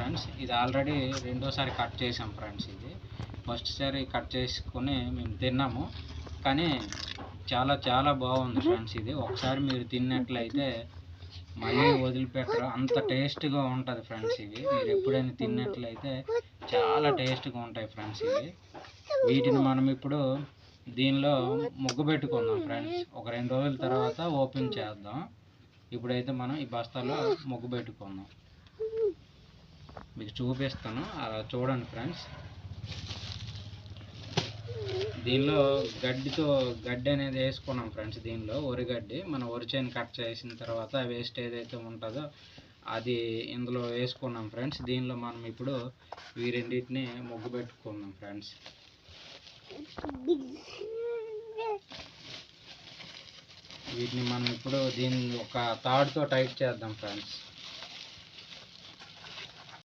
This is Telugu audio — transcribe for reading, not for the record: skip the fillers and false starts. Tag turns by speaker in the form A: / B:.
A: ఫ్రెండ్స్. ఇది ఆల్రెడీ రెండోసారి కట్ చేసాం ఫ్రెండ్స్. ఇది ఫస్ట్ సారి కట్ చేసుకొని మేము తిన్నాము, కానీ చాలా చాలా బాగుంది ఫ్రెండ్స్. ఇది ఒకసారి మీరు తిన్నట్లయితే మళ్ళీ వదిలిపెట్టరు, అంత టేస్ట్గా ఉంటుంది ఫ్రెండ్స్. ఇవి మీరు ఎప్పుడైనా తిన్నట్లయితే చాలా టేస్ట్గా ఉంటాయి ఫ్రెండ్స్. ఇవి వీటిని మనం ఇప్పుడు దీనిలో ముగ్గు పెట్టుకుందాం ఫ్రెండ్స్. ఒక 2 రోజుల తర్వాత ఓపెన్ చేద్దాం. ఇప్పుడైతే మనం ఈ బస్తాలో ముగ్గు పెట్టుకుందాం. మీకు చూపిస్తాను, అలా చూడండి ఫ్రెండ్స్. దీనిలో గడ్డి అనేది వేసుకున్నాం ఫ్రెండ్స్. దీనిలో వరిగడ్డి, మన వరిచేను కట్ చేసిన తర్వాత వేస్ట్ ఏదైతే ఉంటుందో అది ఇందులో వేసుకున్నాం ఫ్రెండ్స్. దీనిలో మనం ఇప్పుడు ఈ రెండింటిని ముగ్గు పెట్టుకుందాం ఫ్రెండ్స్. వీటిని మనం ఇప్పుడు దీన్ని ఒక తాడుతో టైట్ చేద్దాం ఫ్రెండ్స్.